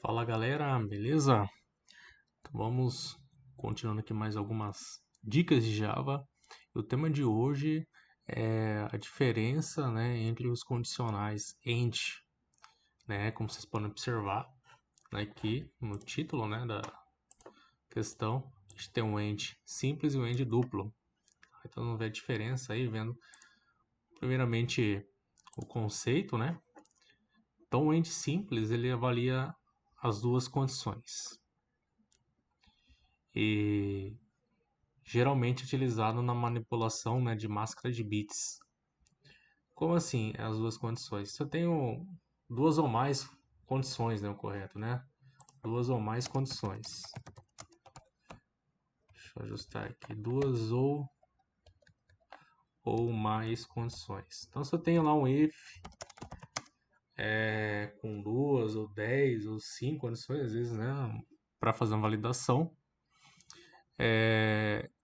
Fala galera, beleza? Então, vamos continuando aqui mais algumas dicas de Java. O tema de hoje é a diferença, né, entre os condicionais AND, né, como vocês podem observar, né, aqui no título, né, da questão. A gente tem um AND simples e um AND duplo. Então vamos ver a diferença aí, vendo primeiramente o conceito, né? Então o AND simples ele avalia as duas condições. E geralmente utilizado na manipulação, né, de máscara de bits. Como assim as duas condições? Se eu tenho duas ou mais condições, né, o correto, né? Duas ou mais condições. Deixa eu ajustar aqui. Duas ou mais condições. Então, se eu tenho lá um if com duas ou 10 ou 5 condições, às vezes, né, para fazer uma validação,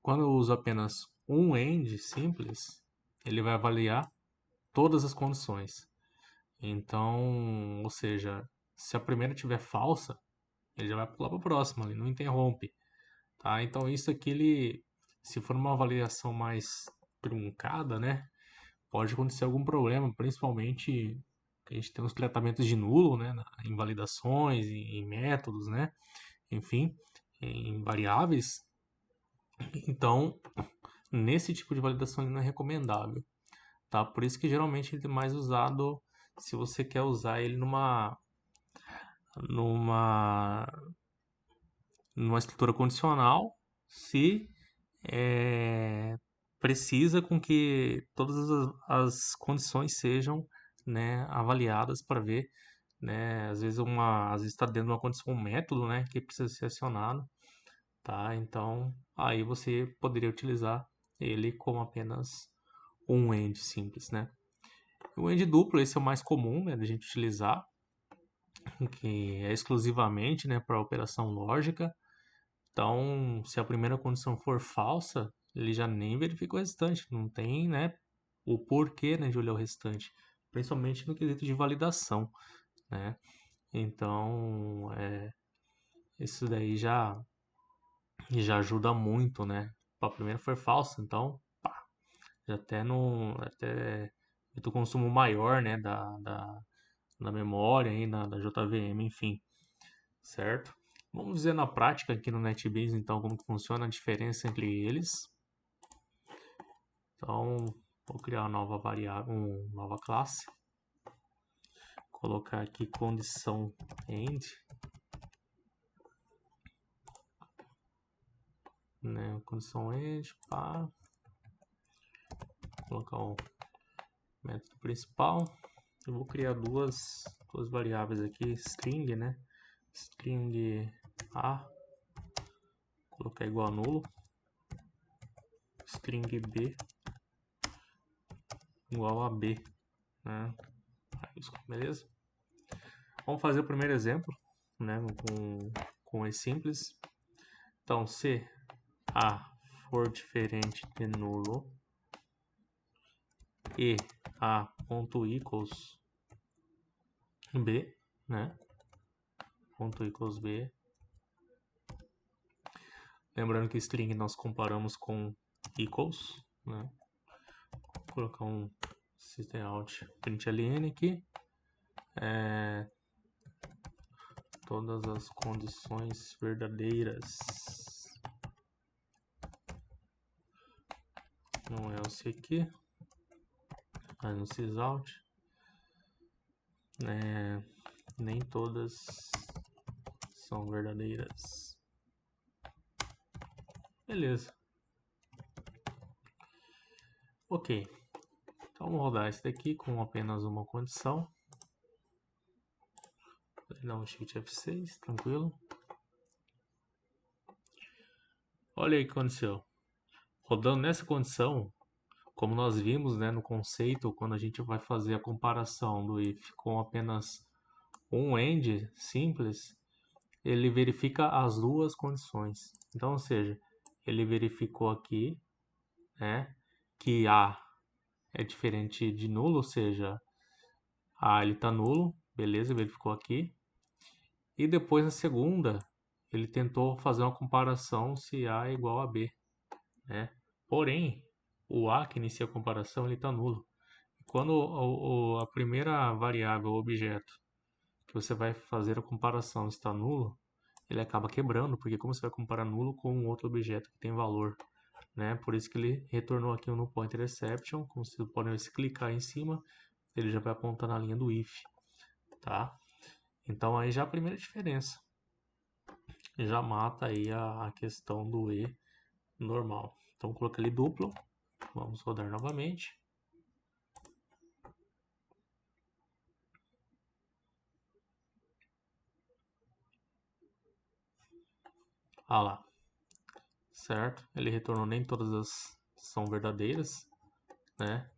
quando eu uso apenas um AND simples, ele vai avaliar todas as condições. Então, ou seja, se a primeira tiver falsa, ele já vai pular para a próxima, ele não interrompe, tá? Então isso aqui ele, se for uma avaliação mais truncada, né, pode acontecer algum problema, principalmente que a gente tem os tratamentos de nulo, né, em validações, em métodos, né, enfim, em variáveis. Então, nesse tipo de validação ele não é recomendável, tá? Por isso que geralmente ele é mais usado se você quer usar ele numa, numa estrutura condicional, se é, precisa com que todas as condições sejam, né, avaliadas para ver, né, às vezes está dentro de uma condição, um método, né, que precisa ser acionado, tá? Então aí você poderia utilizar ele como apenas um end simples, né? O end duplo, esse é o mais comum, né, da gente utilizar, que é exclusivamente, né, para operação lógica. Então, se a primeira condição for falsa, ele já nem verifica o restante, não tem, né, o porquê, né, de olhar o restante, principalmente no quesito de validação, né? Então, isso daí já ajuda muito, né? A primeira for falsa, então, pá, já até no até do consumo maior, né, da memória aí, da JVM, enfim, certo? Vamos ver na prática aqui no NetBeans, então, como que funciona a diferença entre eles. Então, vou criar uma nova variável, uma nova classe. Colocar aqui condição end, né? Condição end, pá. Colocar o método principal. Eu vou criar duas variáveis aqui, string, né? String A, colocar igual a nulo. String B igual a B, né? Beleza? Vamos fazer o primeiro exemplo, né? Com esse simples. Então, se A for diferente de nulo e A ponto equals B, né? Ponto equals B. Lembrando que string nós comparamos com equals, né? Vou colocar um systemout println aqui. Todas as condições verdadeiras. Não é o C aqui, mas no sysout. Nem todas são verdadeiras. Beleza. Ok. Então vamos rodar esse daqui com apenas uma condição. Vou dar um Shift F6, tranquilo. Olha aí o que aconteceu. Rodando nessa condição, como nós vimos, né, no conceito, quando a gente vai fazer a comparação do if com apenas um end simples, ele verifica as duas condições. Então, ou seja, ele verificou aqui, né, que A é diferente de nulo, ou seja, A ele está nulo, beleza, verificou aqui. E depois na segunda, ele tentou fazer uma comparação se A é igual a B, né? Porém, o A que inicia a comparação, ele está nulo. Quando a primeira variável, o objeto, que você vai fazer a comparação está nulo, ele acaba quebrando, porque como você vai comparar nulo com um outro objeto que tem valor, né? Por isso que ele retornou aqui o null pointer exception, como vocês podem ver, se clicar em cima, ele já vai apontar na linha do if, tá? Então aí já a primeira diferença, já mata aí a questão do e normal. Então coloquei ali duplo, vamos rodar novamente. Ah lá, certo? Ele retornou nem todas as são verdadeiras, né?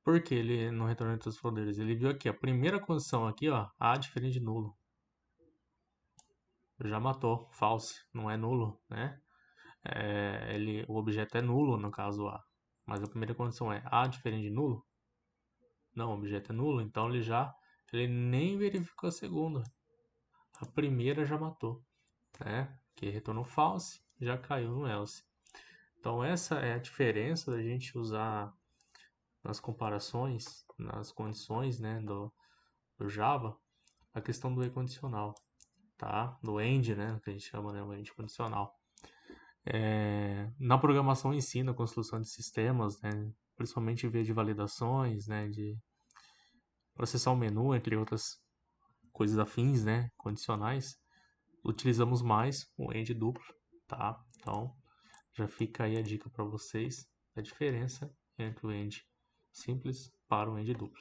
Por que ele não retornou todos os poderes? Ele viu aqui, a primeira condição aqui, ó, A diferente de nulo. Já matou, false, não é nulo, né? O objeto é nulo, no caso A. Mas a primeira condição é A diferente de nulo? Não, o objeto é nulo, então ele nem verificou a segunda. A primeira já matou, né? Que retornou false, já caiu no else. Então essa é a diferença da gente usar nas comparações, nas condições, né, do Java, a questão do e condicional, tá? Do end, né, que a gente chama, né, o end condicional. Na programação em si, na construção de sistemas, né, principalmente via de validações, né, de processar o menu, entre outras coisas afins, né, condicionais, utilizamos mais o end duplo, tá? Então, já fica aí a dica para vocês da diferença entre o end simples para o end duplo.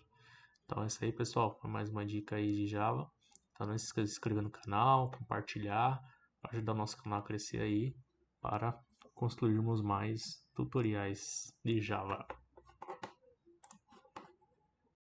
Então é isso aí, pessoal. Foi mais uma dica aí de Java. Então não se esqueça de se inscrever no canal, compartilhar, para ajudar o nosso canal a crescer aí, para construirmos mais tutoriais de Java.